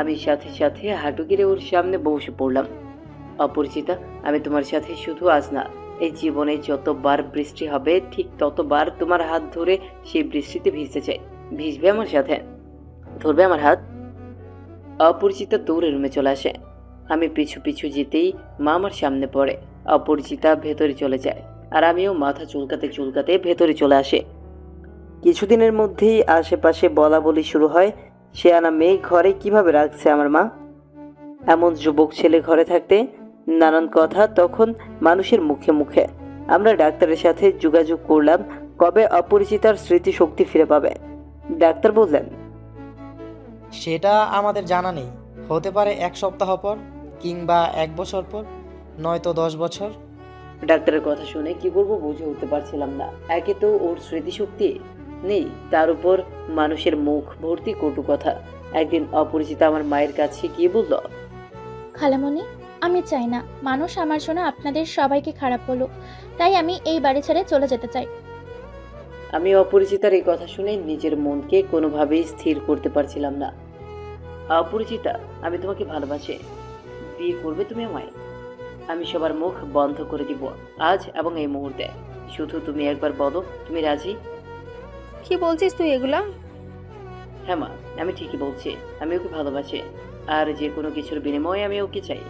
আমি সাথে সাথে হাঁটু গেড়ে ওর সামনে বসে পড়লাম। অপরিচিতা, আমি তোমার সাথে শুধু আজ না, এই জীবনে যতবার বৃষ্টি হবে ঠিক ততবার তোমার হাত ধরে সেই বৃষ্টিতে ভিজতে চাই। ভিজবে আমার সাথে? ধরবে আমার হাত? অপরিচিতা দৌড়ে রুমে চলে আসে। আমি পিছু পিছু যেতেই মা আমার সামনে পড়ে। অপরিচিতা ভেতরে চলে যায়, আর আমিও মাথা চুলকাতে চুলকাতে ভেতরে চলে আসে। কিছুদিনের মধ্যেই আশেপাশে বলা বলি শুরু হয়, সে আনা মেয়ে ঘরে কিভাবে রাখছে আমার মা। এমন যুবক ছেলে ঘরে থাকতে নানান কথা তখন মানুষের মুখে মুখে। আমরা ডাক্তারের সাথে যোগাযোগ করলাম কবে অপরিচিতার স্মৃতিশক্তি ফিরে পাবে। ডাক্তার বললেন, সেটা আমাদের জানা নেই। হতে পারে 1 সপ্তাহ পর, কিংবা 1 বছর পর, নয়তো 10 বছর। ডাক্তারের কথা শুনে কি করবো বুঝে উঠতে পারছিলাম না। একে তো ওর স্মৃতিশক্তি নেই, তার উপর মানুষের মুখ ভর্তি কটু কথা। একদিন অপরিচিতা আমার মায়ের কাছে গিয়ে বলল, খালামণি, আমি চাই না মানুষ আমার জন্য আপনাদের সবাইকে খারাপ বলুক, তাই আমি এই বাড়ি ছেড়ে চলে যেতে চাই। আমি অপরিচিতার এই কথা শুনে নিজের মনকে কোনোভাবেই স্থির করতে পারছিলাম না। অপরিচিতা, আমি তোমাকে ভালোবাসি। বিয়ে করবে তুমি আমায়? আমি সবার মুখ বন্ধ করে দিব আজ এবং এই মুহূর্তে। শুধু তুমি একবার বলো তুমি রাজি। কি বলছিস তুই এগুলা? হ্যাঁ মা, আমি ঠিকই বলছি। আমি ওকে ভালোবাসি, আর যে কোনো কিছুর বিনিময়ে আমি ওকে চাই।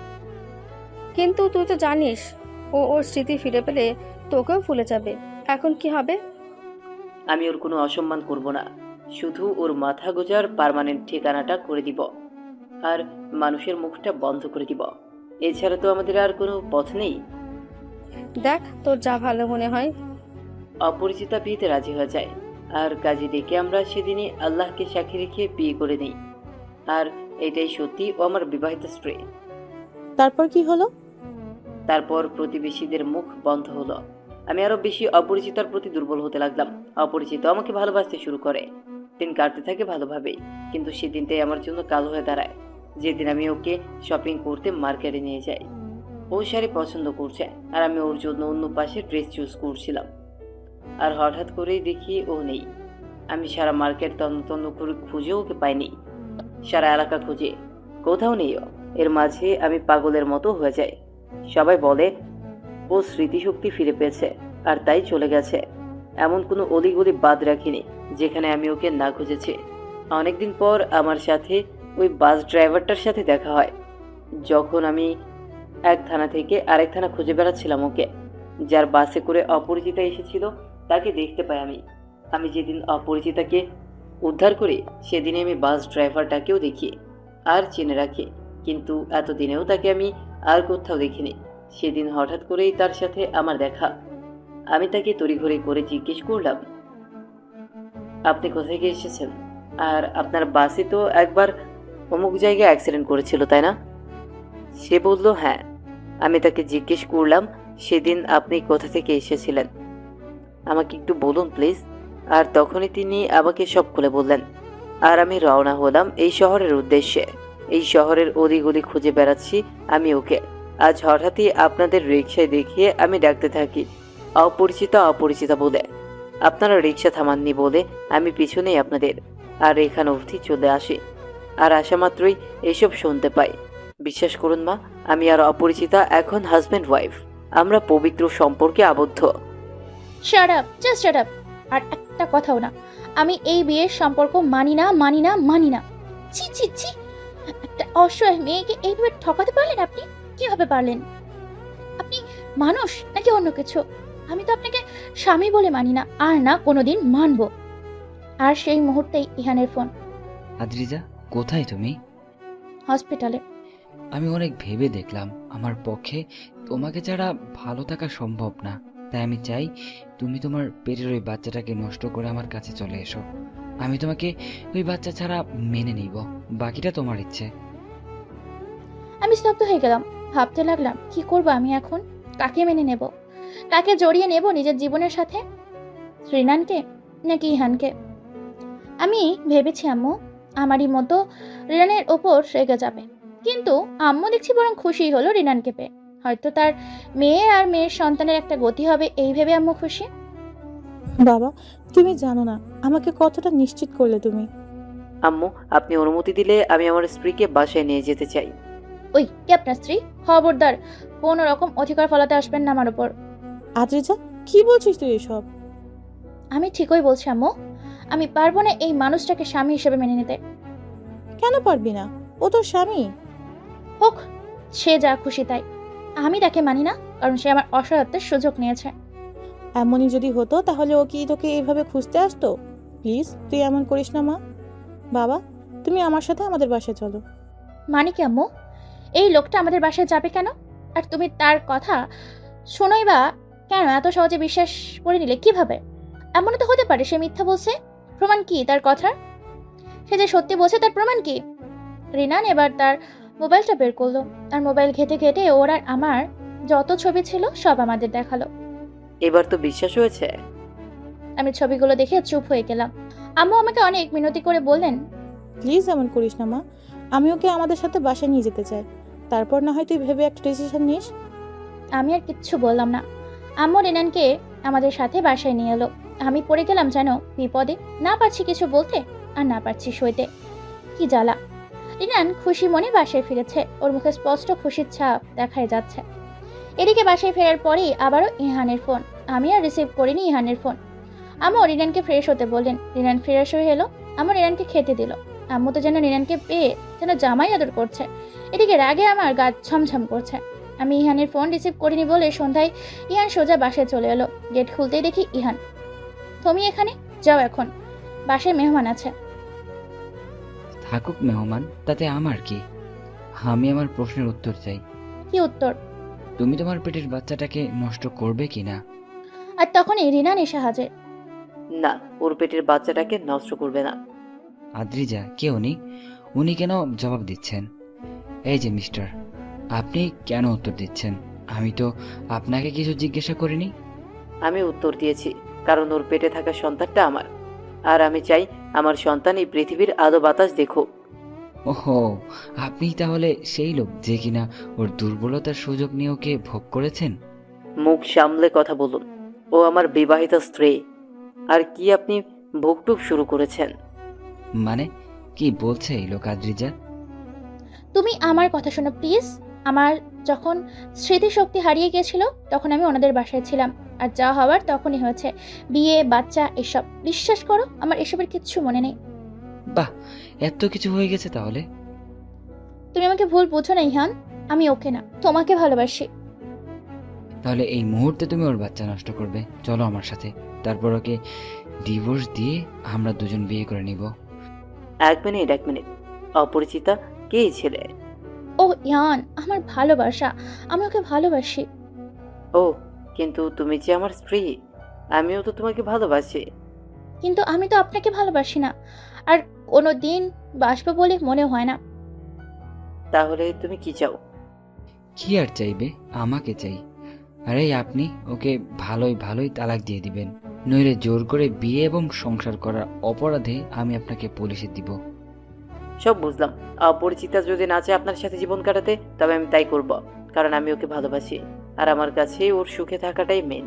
কিন্তু তুই তো জানিস ও ওর স্মৃতি ফিরে পেলে তোকেও ভুলে যাবে। এখন কি হবে? আমি ওর কোনো অসম্মান করব না, শুধু ওর মাথা গোজার পার্মানেন্ট ঠিকানাটা করে দিব, আর মানুষের মুখটা বন্ধ করে দিব। এছাড়া তো আমাদের আর কোনো পথ নেই। দেখ তোর যা ভালো মনে হয়। অপরিচিতা বিয়েতে রাজি হয়ে যায়, আর কাজী ডেকে আমরা সেদিনই আল্লাহকে সাক্ষী রেখে বিয়ে করে নিই। আর এটাই সত্যি ও আমার বিবাহিত স্ত্রী। তারপর কি হলো? তারপর প্রতিবেশীদের মুখ বন্ধ হলো। আমি আরো বেশি অপরিচিতার প্রতি দুর্বল হতে লাগলাম। অপরিচিত আমাকে ভালোবাসতে শুরু করে। দিন কাটতে থাকে ভালোভাবেই, কিন্তু সেই দিনটাই আমার জন্য কালো হয়ে দাঁড়ায়, যেদিন আমি ওকে শপিং করতে মার্কেটে নিয়ে যাই। ও শাড়ি পছন্দ করছে, আর আমি ওর জন্য অন্য পাশে ড্রেস চুজ করছিলাম। আর হঠাৎ করেই দেখি ও নেই। আমি সারা মার্কেট তন্ন করে খুঁজে ওকে পাইনি। সারা এলাকা খুঁজে কোথাও নেই ও। এর মাঝে আমি পাগলের মতো হয়ে যাই। সবাই বলে ও স্মৃতিশক্তি ফিরে পেয়েছে, আর তাই চলে গেছে। এমন কোনো অলিগলি বাদ রাখিনি যেখানে আমি ওকে না খুঁজেছি। অনেকদিন পর আমার সাথে ওই বাস ড্রাইভারটার সাথে দেখা হয়, যখন আমি এক থানা থেকে আরেক থানা খুঁজে বেড়াচ্ছিলাম ওকে। যার বাসে করে অপরিচিতা এসেছিল তাকে দেখতে পাই আমি। আমি যেদিন অপরিচিতাকে উদ্ধার করে সেদিনে আমি বাস ড্রাইভারটাকেও দেখি আর চিনে রাখি, কিন্তু এতদিনেও তাকে আমি আর কোথাও দেখিনি। সেদিন হঠাৎ করেই তার সাথে আমার দেখা। আমি তাকে তড়িঘড়ি করে জিজ্ঞেস করলাম, আপনি কোথা থেকে এসেছেন? আর আপনার বাসে তো একবার অমুক জায়গায় অ্যাক্সিডেন্ট করেছিল, তাই না? সে বলল হ্যাঁ। আমি তাকে জিজ্ঞেস করলাম, সেদিন আপনি কোথা থেকে এসেছিলেন, আমাকে একটু বলুন প্লিজ। আর তখনই তিনি আমাকে সব খুলে বললেন। আর আমি রওনা হলাম এই শহরের উদ্দেশ্যে। এই শহরের অলিগলি খুঁজে বেড়াচ্ছি আমি ওকে। আজ হঠাৎই আপনাদের রিক্সায় দেখিয়ে আমি ডাকতে থাকি অপরিচিতা অপরিচিতা বলে। আপনারা রিক্সা থামাননি বলে আমি পিছনেই আপনাদের, আর এখানে অবধি চলে আসি। আর আসা মাত্রই এসব শুনতে পাই। বিশ্বাস করুন মা, আমি আর অপরিচিতা এখন হাজব্যান্ড ওয়াইফ। আমরা পবিত্র সম্পর্কে আবদ্ধ। Shut up, just shut up. আর একটা কথাও না। আমি এই বিয়ের সম্পর্ক মানি না, মানি না, মানি না। ছি ছি ছি, একটা অসহায় মেয়েকে এইভাবে ঠকাতে পারলেন আপনি? কিভাবে পারলেন? আপনি মানুষ নাকি অন্য কিছু? আমি তো আপনাকে স্বামী বলে মানি না, আর না কোনোদিন মানবো। আর সেই মুহূর্তেই ইহানের ফোন। আদ্রিজা, কোথায় তুমি? হসপিটালে। আমি অনেক ভেবে দেখলাম আমার পক্ষে তোমাকে ছাড়া ভালো থাকা সম্ভব না। তাই আমি চাই তুমি তোমার পেটের ওই বাচ্চাটাকে নষ্ট করে আমার কাছে চলে এসো। আমি তোমাকে ওই বাচ্চা ছাড়া মেনে নিব, বাকিটা তোমার ইচ্ছে। আমি স্তব্ধ হয়ে গেলাম। ভাবতে লাগলাম কি করব আমি এখন? কাকে মেনে নেব? কাকে জড়িয়ে নেব নিজের জীবনের সাথে? রিনানকে নাকি ইহানকে? আমি ভেবেছি আম্মু আমারই মতো রিনানের ওপর রেগে যাবে, কিন্তু আম্মু দেখছি বরং খুশি হলো রিনানকে পেয়ে। হয়তো তার মেয়ে আর মেয়ের সন্তানের একটা গতি হবে এই ভেবে আম্মু খুশি। বাবা, তুমি জানো না আমাকে কতটা নিশ্চিত করলে তুমি। আম্মু, আপনি অনুমতি দিলে আমি আমার স্ত্রীকে বাসায় নিয়ে যেতে চাই। ওই কে আপনার স্ত্রী? খবরদার কোনো রকম অধিকার ফলাতে আসবেন না আমার উপর। আদ্রিজা, কি বলছিস তুই এসব? আমি ঠিকই বলছি আম্মু। আমি পারবো না এই মানুষটাকে স্বামী হিসেবে মেনে নিতে। কেন পারবি না? ও তোর স্বামী। হোক, সে যা খুশি তাই। আমি তাকে মানি না, কারণ সে আমার অসহায়ত্বের সুযোগ নিয়েছে। এমনই যদি হতো তাহলে ও কি তোকে এইভাবে খুঁজতে আসতো? প্লিজ তুই এমন করিস না মা। বাবা, তুমি আমার সাথে আমাদের বাসায় চলো। মানে কি আম্মু? এই লোকটা আমাদের বাসায় যাবে কেন? আর তুমি তার কথা শোনোই বা কেন? এত সহজে বিশ্বাস করে নিলে কিভাবে? এমন তো হতে পারে সে মিথ্যা বলছে। প্রমাণ কি তার কথার? সে যে সত্যি বলছে তার প্রমাণ কি? রিনান এবার তার মোবাইলটা বের করলো, আর মোবাইল ঘেটে ঘেটে ওর আর আমার যত ছবি ছিল সব আমাদের দেখালো। এবার তো বিশ্বাস হয়েছে? আমি ছবিগুলো দেখে চুপ হয়ে গেলাম। আম্মু আমাকে অনেক মিনতি করে বললেন, প্লিজ এমন করিস না মা। আমি ওকে আমাদের সাথে বাসায় নিয়ে যেতে চাই। তারপর না হয় তুই ভেবে একটা ডিসিশন নিস। আমি আর কিচ্ছু বললাম না। আম্মু রিনানকে আমাদের সাথে বাসায় নিয়ে এলো। আমি পড়ে গেলাম যেন বিপদে। না পারছি কিছু বলতে, আর না পারছি সইতে। কি জ্বালা! রিনান খুশি মনে বাসায় ফিরেছে। ওর মুখে স্পষ্ট খুশির ছাপ দেখাই যাচ্ছে। এদিকে বাসায় ফেরার পরেই আবারও ইহানের ফোন। আমি আর রিসিভ করিনি ইহানের ফোন। আম্মু রিনানকে ফ্রেশ হতে বললেন। রিনান ফ্রেশ হয়ে এলো। আম্মু রিনানকে খেতে দিল। আম্মু তো যেন রিনানকে পেয়ে যেন জামাই আদর করছে। এদিকে রাগে আমার গা ছমছম করছে। আমি ইহানের ফোন রিসিভ করিনি বলে সন্ধ্যায় ইহান সোজা বাসায় চলে এলো। গেট খুলতেই দেখি ইহান। তুমি এখানে? যাও এখন, বাসায় মেহমান আছে। থাকুক মেহমান, তাতে আমার কি? আমি আমার প্রশ্নের উত্তর চাই। কি উত্তর? তুমি তোমার পেটের বাচ্চাটাকে নষ্ট করবে কিনা? আর তখনই রিনান এসে হাজির। না, ওর পেটের বাচ্চাটাকে নষ্ট করবে না। আদ্রিজা, কে উনি? উনি কেন জবাব দিচ্ছেন? এই যে মিস্টার, আপনি কেন উত্তর দিচ্ছেন? আমি তো আপনাকে কিছু জিজ্ঞাসা করিনি। আমি উত্তর দিয়েছি কারণ ওর পেটে থাকা সন্তানটা আমার, আর আমি চাই আমার সন্তান এই পৃথিবীর আলো বাতাস দেখুক। ওহো, আপনি তাহলে সেই লোক যে কিনা ওর দুর্বলতার সুযোগ নিয়ে ওকে ভোগ করেছেন? মুখ সামলে কথা বলুন। ও আমার বিবাহিত স্ত্রী। আর কি আপনি ভোগটুক শুরু করেছেন? মানে কি বলছে এই লোক আদ্রিজা? তুমি আমার কথা শোনো প্লিজ। আমার যখন স্মৃতিশক্তি হারিয়ে গিয়েছিল তখন আমি ওনাদের বাসায় ছিলাম, আর যা হওয়ার তখনই হয়েছে। বিয়ে, বাচ্চা, এসব। বিশ্বাস করো আমার এসবের কিচ্ছু মনে নেই। বাহ, এত কিছু হয়ে গেছে তাহলে? তুমি আমাকে ভুল বুঝো না ইহান। আমি ওকে না, তোমাকে ভালোবাসি। তাহলে এই মুহূর্তে তুমি ওর বাচ্চা নষ্ট করবে? চলো আমার সাথে, তারপর ওকে ডিভোর্স দিয়ে আমরা দুজন বিয়ে করে নিব। এক মিনিট, অপরিচিতা কে এই ছেলে? ও ইয়ান, আমার ভালোবাসা, আমি ওকে ভালোবাসি। ও, কিন্তু তুমি যে আমার স্ত্রী, আমিও তো তোমাকে ভালোবাসি। কিন্তু আমি তো আপনাকে ভালোবাসি না, আর কোনো দিন বাসবো বলে মনে হয় না। তাহলে তুমি কি চাও? কি আর চাইবে, আমাকে চাই। আরে আপনি ওকে ভালোই ভালোই তালাক দিয়ে দিবেন, নইলে জোর করে বিয়ে এবং সংসার করার অপরাধে আমি আপনাকে পুলিশে দিব। সব বুঝলাম। অপরিচিতা যদি না চায় আপনার সাথে জীবন কাটাতে, তবে আমি তাই করব, কারণ আমি ওকে ভালোবাসি আর আমার কাছে ওর সুখে থাকাটাই মেন।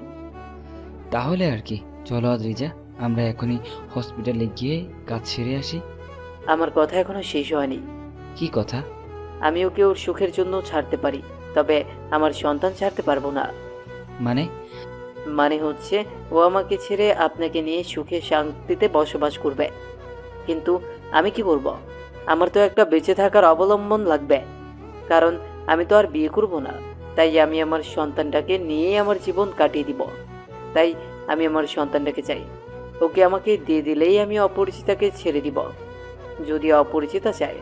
তাহলে আর কি, চলো আদ্রিজা, আমরা এখনই হসপিটালে গিয়ে কাজ সেরে আসি। আমার কথা এখনো শেষ হয়নি। কি কথা? আমি ওকে ওর সুখের জন্য ছাড়তে পারি, তবে আমার সন্তান ছাড়তে পারবো না। মানে? মানে হচ্ছে, ও আমাকে ছেড়ে আপনাকে নিয়ে সুখে শান্তিতে বসবাস করবে, কিন্তু আমি কি করব? আমার তো একটা বেঁচে থাকার অবলম্বন লাগবে, কারণ আমি তো আর বিয়ে করব না। তাই আমি আমার সন্তানটাকে নিয়েই আমার জীবন কাটিয়ে দিব। তাই আমি আমার সন্তানটাকে চাই। ওকে আমাকে দিয়ে দিলেই আমি অপরিচিতাকে ছেড়ে দিব, যদি অপরিচিতা চায়।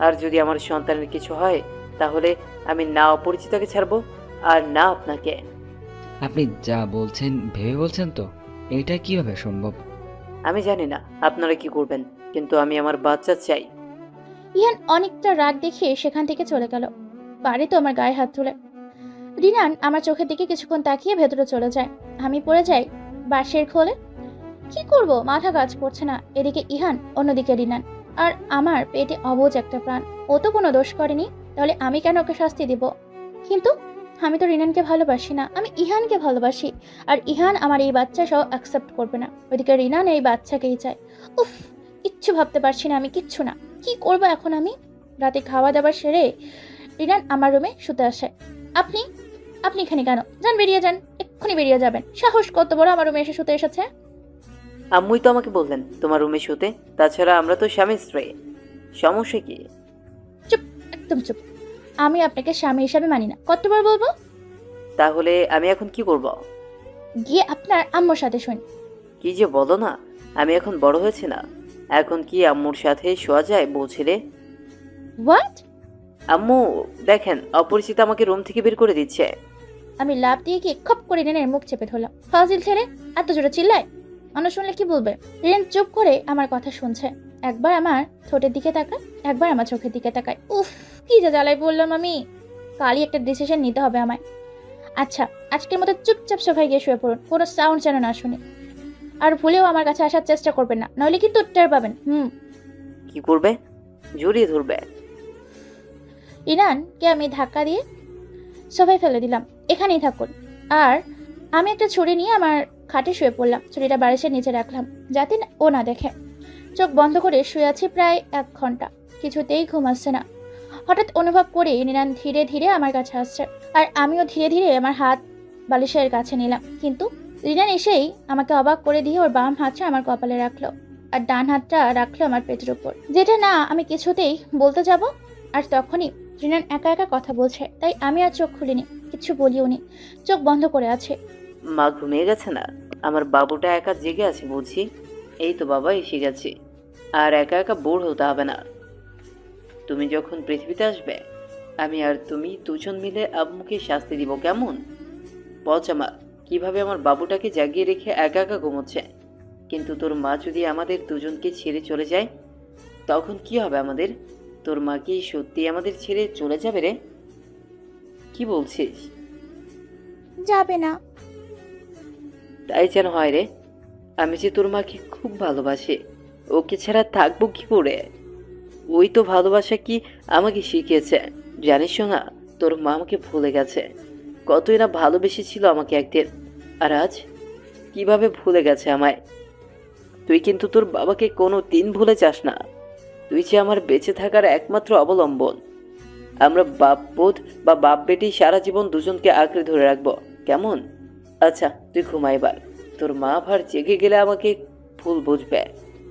আর যদি আমার সন্তানের কিছু হয়, তাহলে আমি না অপরিচিতাকে ছাড়বো আর না আপনাকে। আপনি যা বলছেন ভেবে বলছেন তো? এটা কিভাবে সম্ভব? আমি জানি না আপনারা কি করবেন, কিন্তু আমি আমার বাচ্চা চাই। ইয়ান অনেকটা রাগ দেখিয়ে সেখান থেকে চলে গেল। পারে তো আমার গায়ে হাত তুলে। রিনান আমার চোখের দিকে কিছুক্ষণ তাকিয়ে ভেতরে চলে যায়। আমি পড়ে যাই বাঁশের খোলে। কি করব, মাথা কাজ করছে না। এদিকে ইহান, অন্যদিকে রিনান, আর আমার পেটে অবুঝ একটা প্রাণ। ও তো কোনো দোষ করেনি, তাহলে আমি কেন ওকে শাস্তি দিব? কিন্তু আমি তো রিনানকে ভালোবাসি না, আমি ইহানকে ভালোবাসি। আর ইহান আমার এই বাচ্চা সহ অ্যাকসেপ্ট করবে না। ওইদিকে রিনান এই বাচ্চাকেই চায়। উফ, কিচ্ছু ভাবতে পারছি না, আমি কিচ্ছু না। কি করব এখন আমি? রাতে খাওয়া দাওয়া সেরে রিনান আমার রুমে শুতে আসে। আপনি আপনি এখানে কেন? যান, বেরিয়ে যান, এক্ষুনি বেরিয়ে যাবেন। সাহস কত বড় আমার রুমে এসে শুতে এসেছে? আম্মুই তো আমাকে বললেন তোমার রুমে শুতে, তাছাড়া আমরা তো স্বামী স্ত্রী, সমস্যা কি? চুপ, একদম চুপ। আমি আপনাকে স্বামী হিসাবে মানি না, কতবার বলবো? তাহলে আমি এখন কি করব? গিয়ে আপনার আম্মুর সাথে শুন। কি যে বলো না, আমি এখন বড় হয়েছি না? এখন কি আম্মুর সাথে শোয়া যায় বউ ছেলে? হোয়াট? আম্মু দেখেন, অপরিচিত আমাকে রুম থেকে বের করে দিচ্ছে। আমি লাভ দিয়ে গিয়ে খপ করে রিনানের মুখ চেপে ধরলাম। ফাজিল ছেলে, এত জোরে চিল্লায়, মানুষ শুনলে কি বলবে? রিনান চুপ করে আমার কথা শুনছে। একবার আমার ঠোঁটের দিকে তাকায়, একবার আমার চোখের দিকে তাকায়। উফ, কি যে জ্বালায় বললাম আমি। কালই একটা ডিসিশন নিতে হবে আমায়। আচ্ছা, আজকের মতো চুপচাপ সোফায় গিয়ে শুয়ে পড়ুন, কোনো সাউন্ড যেন না শুনে। আর ভুলেও আমার কাছে আসার চেষ্টা করবেন না, নইলে কিন্তু টের পাবেন। কি করবে? জড়িয়ে ধরবে? রিনানকে আমি ধাক্কা দিয়ে সোফায় ফেলে দিলাম। এখানেই থাকুন। আর আমি একটা ছুরি নিয়ে আমার খাটে শুয়ে পড়লাম। ছুরিটা বালিশের নিচে রাখলাম, যাতে ও না দেখে। চোখ বন্ধ করে শুয়ে আছি প্রায় 1 ঘন্টা, কিছুতেই ঘুম আসছে না। হঠাৎ অনুভব করি রিনান ধীরে ধীরে আমার কাছে আসছে, আর আমিও ধীরে ধীরে আমার হাত বালিশের কাছে নিলাম। কিন্তু রিনান এসেই আমাকে অবাক করে দিয়ে ওর বাম হাতটা আমার কপালে রাখলো, আর ডান হাতটা রাখলো আমার পেটের উপর, যেটা না আমি কিছুতেই বলতে যাব। আর তখনই রিনান একা একা কথা বলছে, তাই আমি আর চোখ খুলিনি, কিছু বলিওনি, চোখ বন্ধ করে আছে। মা ঘুমিয়ে গেছে না? আমার বাবুটা একা জেগে আছে বুঝি। এই তো বাবা এসে গেছে, আর একা একা বোর হতে হবে না। তুমি যখন পৃথিবীতে আসবে, আমি আর তুমি দুজন মিলে আম্মুকে শাস্তি দিব, কেমন? পচামা, কিভাবে আমার বাবুটাকে জাগিয়ে রেখে একা একা ঘুমোচ্ছে। কিন্তু তোর মা যদি আমাদের দুজনকে ছেড়ে চলে যায়, তখন কি হবে আমাদের? তোর মা কি সত্যি আমাদের ছেড়ে চলে যাবে রে? কি বলছিস? যাবে না। তাই যেন হয় রে। আমি যে তোর মাকে খুব ভালোবাসি, ওকে ছাড়া থাকবো কি করে? ওই তো ভালোবাসা কি আমাকে শিখিয়েছে, জানিস না? তোর মা আমাকে ভুলে গেছে, কতই না ভালোবেসেছিল আমাকে একদিন, আর আজ কিভাবে ভুলে গেছে আমায়। তুই কিন্তু তোর বাবাকে কোনো দিন ভুলে যাস না। তুই যে আমার বেঁচে থাকার একমাত্র অবলম্বন। আমরা বাপ বোধ বা বাপ বেটি সারা জীবন দুজনকে আঁকড়ে ধরে রাখবো, কেমন? আচ্ছা তুই ঘুমা এবার, তোর মা ভার জেগে গেলে আমাকে ভুল বুঝবে।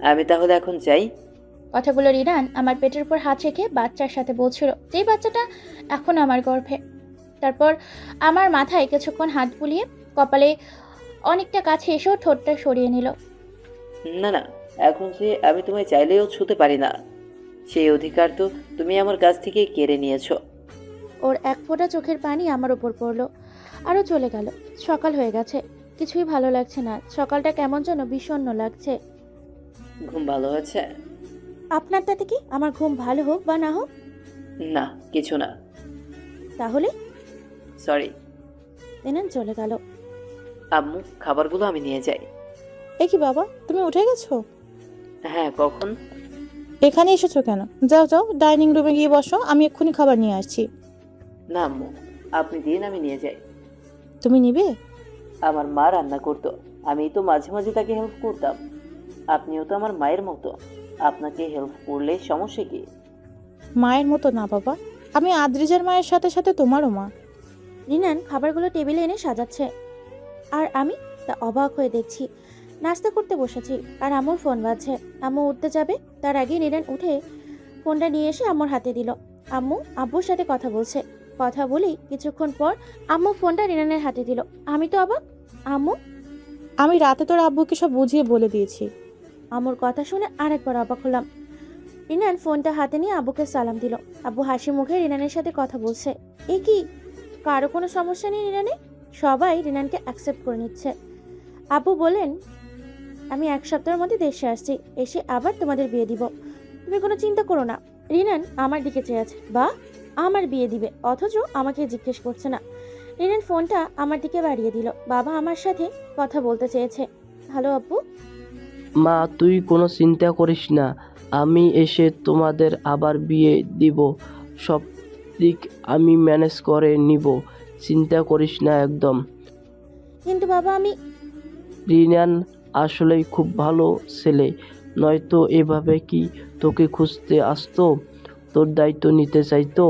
আমি তাহলে এখন যাই। কথাগুলো রিনান আমার পেটের উপর হাত রেখে বাচ্চার সাথে বলছিল, যেই বাচ্চাটা এখন আমার গর্ভে। তারপর আমার মাথায় কিছুক্ষণ হাত বুলিয়ে কপালে অনেকটা কাছে এসেও ঠোঁটটা সরিয়ে নিল। না না, এখন যে আমি তোমায় চাইলেও ছুতে পারি না, সেই অধিকার তো তুমি আমার কাছ থেকে কেড়ে নিয়েছো। ওর এক ফোঁটা চোখের পানি আমার উপর পড়লো, আরও চলে গেল। সকাল হয়ে গেছে, কিছুই ভালো লাগছে না। সকালটা কেমন যেন বিষণ্ণ লাগছে। ঘুম ভালো হয়েছে? আপনার তাতে কি? আমার ঘুম ভালো হোক বা না হোক। না, কিছু না। তাহলে সরি। রিনান চলে গেল। আম্মু, খাবারগুলো আমি নিয়ে যাই। এ কি বাবা, তুমি উঠে গেছো? হ্যাঁ, কখন? এখানে এসেছো কেন? যাও যাও, ডাইনিং রুমে গিয়ে বসো, আমি এক্ষুনি খাবার নিয়ে আসছি। না আম্মু, আপনি দিন, আমি নিয়ে যাই। তুমি নিবে? আমার মা রান্না করতো, আমি তো মাঝে মাঝে তাকে হেল্প করতাম। আপনিও তো আমার মায়ের মতো, আপনাকে হেল্প করলে সমস্যা কি? মায়ের মতো না বাবা, আমি আদ্রিজার মায়ের সাথে সাথে তোমারও মা। রিনান খাবারগুলো টেবিলে এনে সাজাচ্ছে, আর আমি তা অবাক হয়ে দেখছি। নাস্তা করতে বসেছি আর আম্মুর ফোন বাজছে। আম্মু উঠতে যাবে, তার আগে রিনান উঠে ফোনটা নিয়ে এসে আম্মুর হাতে দিল। আম্মু আব্বুর সাথে কথা বলছে। কথা বলি কিছুক্ষণ পর আম্মু ফোনটা রিনানের হাতে দিল। আমি তো অবাক। আম্মু? আমি রাতে তোর আব্বুকে সব বুঝিয়ে বলে দিয়েছি। আম্মুর কথা শুনে আরেকবার অবাক হলাম। রিনান ফোনটা হাতে নিয়ে আব্বুকে সালাম দিল। আব্বু হাসি মুখে রিনানের সাথে কথা বলছে। এ কি, কারো কোনো সমস্যা নেই রিনানে? সবাই রিনানকে অ্যাকসেপ্ট করে নিচ্ছে। আব্বু বলেন, আমি 1 সপ্তাহের মধ্যে দেশে আসছি, এসে আবার তোমাদের বিয়ে দিব। তুমি কোনো চিন্তা করো না। রিনান আমার দিকে চেয়ে আছে, বা আমার বিয়ে দিবে, অথচ আমাকে জিজ্ঞেস করছে না। রিনান ফোনটা আমার দিকে বাড়িয়ে দিল। বাবা আমার সাথে কথা বলতে চেয়েছে। হ্যালো আব্বু। মা, তুই কোনো চিন্তা করিস না, আমি এসে তোমাদের আবার বিয়ে দিব। সব দিক আমি ম্যানেজ করে নিব, চিন্তা করিস না একদম। কিন্তু বাবা আমি। রিনান আসলেই খুব ভালো ছেলে, নয়তো এভাবে কি তোকে খুঁজতে আসতো, তোর দায়িত্ব নিতে চাইতো?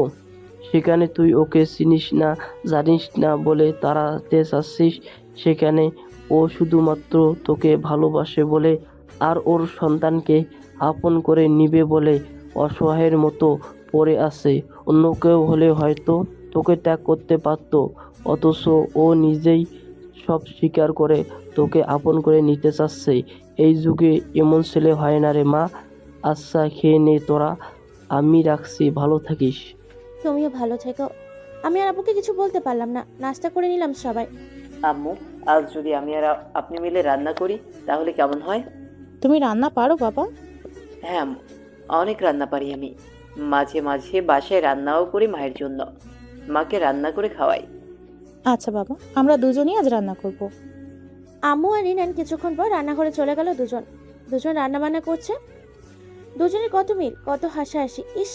সেখানে তুই ওকে চিনিস না, জানিস না বলে তাড়াতে চাচ্ছিস, সেখানে ও শুধুমাত্র তোকে ভালোবাসে বলে আর ওর সন্তানকে আপন করে নিবে বলে অসহায়ের মতো পড়ে আছে। অন্য কেউ হলে হয়তো তোকে ত্যাগ করতে পারতো, অথচ ও নিজেই সব স্বীকার করে তোকে আপন করে নিতে চাচ্ছে। এই যুগে এমন ছেলে হয় না রে মা। আচ্ছা, খেয়ে নে তোরা, আমি রাখছি, ভালো থাকিস। তুমিও ভালো থেকো। আমি আর আব্বুকে কিছু বলতে পারলাম না। নাস্তা করে নিলাম সবাই। আম্মু, আজ যদি আমি আর আপনি মিলে রান্না করি তাহলে কেমন হয়? তুমি রান্না পারো বাবা? হ্যাঁ আম্মু, অনেক রান্না পারি আমি। মাঝে মাঝে বাসায় রান্নাও করি মায়ের জন্য, মাকে রান্না করে খাওয়াই। আচ্ছা বাবা, আমরা দুজনই আজ রান্না করব। আম্মু আর রিনান কিছুক্ষণ পর রান্নাঘরে চলে গেল। দুজন রান্না বান্না করছে। দুজনের কত মিল, কত হাসাহাসি। ইস,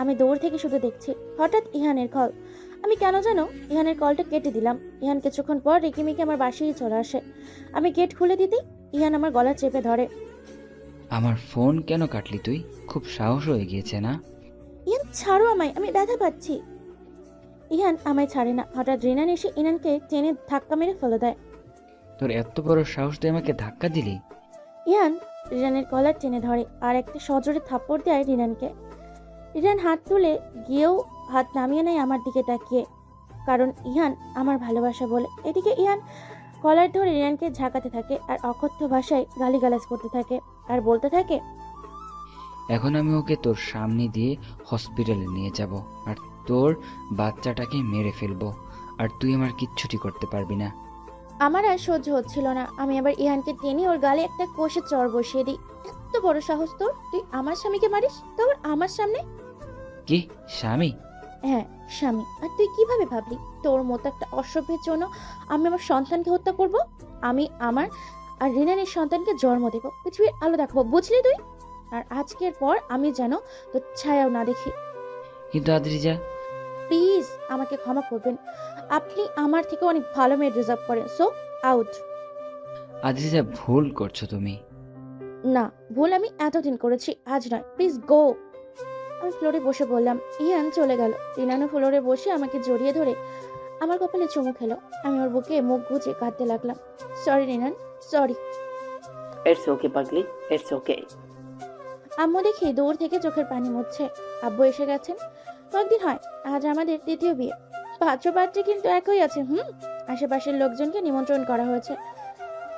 আমি দৌড় থেকে শুধু দেখছি। হঠাৎ ইহানের কল। আমি কেন জানো ইহানের কলটা কেটে দিলাম। ইহান কিছুক্ষণ পর রেকিমিকে আমার বাসায় চলে আসে। আমি গেট খুলে দিতেই ইহান আমার গলা চেপে ধরে। আমার ফোন কেন কাটলি তুই? খুব সাহস হয়ে গিয়েছে না? ইহান ছাড়ো আমায়, আমি ব্যথা পাচ্ছি। ইহান আমায় ছাড়ে না। হঠাৎ রিনান এসে ইহানকে টেনে ধাক্কা মেরে ফেলে দেয়। তোর এত বড় সাহস, তুই আমাকে ধাক্কা দিলি? ইহান রিনানের কলার টেনে ধরে আর একটা সজোরে থাপ্পড় দেয় রিনানকে। রিনান হাত তুলে গিয়েও হাত নামিয়ে নেয় আমার দিকে তাকিয়ে, কারণ ইহান আমার ভালোবাসা বলে। এদিকে ইহান কলার ধরে রিনানকে ঝাঁকাতে থাকে আর অকথ্য ভাষায় গালিগালাজ করতে থাকে আর বলতে থাকে, এখন আমি ওকে তোর সামনে দিয়ে হসপিটালে নিয়ে যাব, আর তোর বাচ্চাটাকে মেরে ফেলবো, আর তুই আমার কিচ্ছুটি করতে পারবি না। আমার আর সহ্য হচ্ছিল না। আমি আবার ইহানকে টেনে ওর গালে একটা কষে চড় বসিয়ে দিই। এত বড় সাহস তোর, তুই আমার স্বামীকে মারিস, তোর আমার সামনে? কি স্বামী? হ্যাঁ স্বামী। আর তুই কিভাবে ভাবলি তোর মতো একটা অসভ্যের জন্য আমি আমার সন্তানকে হত্যা করব? আমি আমার আর রিনানের সন্তানকে জন্ম দেব, পৃথিবীর আলো দেখাবো, বুঝলি তুই? আর আজকের পর আমি যেন তোর ছায়াও না দেখি। কিন্তু আদ্রিজা। প্লিজ আমাকে ক্ষমা করবেন। আপনি আমার থেকে অনেক ভালো মেয়ে ডিজার্ভ করেন, সো আউট। আদ্রিজা, ভুল করছো তুমি। না, ভুল আমি এতদিন করেছি, আজ নয়, প্লিজ গো। আমি ফ্লোরে বসে বললাম। ইহান চলে গেল। রিনানও ফ্লোরে বসে আমাকে জড়িয়ে ধরে আমার কপালে চুমু খেলো। আমি ওর বুকে মুখ গুজে কাঁদতে লাগলাম। Sorry Rinan, sorry. It's okay পাগলি, ইটস ওকে। আম্মু দেখি দূর থেকে চোখের পানি মুছছে। আব্বু এসে গেছেন। কয়েকদিন হয় আজ আমাদের দ্বিতীয় বিয়ে। পাত্র পাত্রী কিন্তু একই আছে। আশেপাশের লোকজনকে নিমন্ত্রণ করা হয়েছে।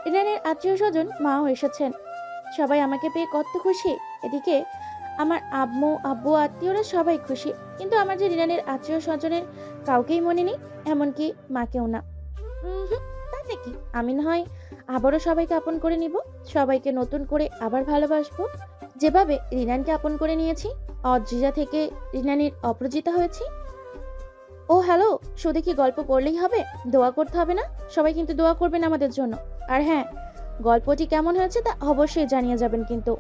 রিনানের আত্মীয় স্বজন মাও এসেছেন। সবাই আমাকে পেয়ে কত খুশি। এদিকে আমার আম্মু আব্বু আত্মীয়রা সবাই খুশি, কিন্তু আমার যে রিনানের আত্মীয় স্বজনের কাউকেই মনে নেই, এমনকি মাকেও না। তাতে কি, আমি না হয় আবারও সবাইকে আপন করে নিব, সবাইকে নতুন করে আবার ভালোবাসবো, যেভাবে রিনানকে আপন করে নিয়েছি, অদ্রিজা থেকে রিনানির অপরাজিতা হয়েছি। ও হ্যালো, শুধু কি গল্প পড়লেই হবে? দোয়া করতে হবে না? সবাই কিন্তু দোয়া করবেন আমাদের জন্য। আর হ্যাঁ, গল্পটি কেমন হয়েছে তা অবশ্যই জানিয়ে যাবেন কিন্তু।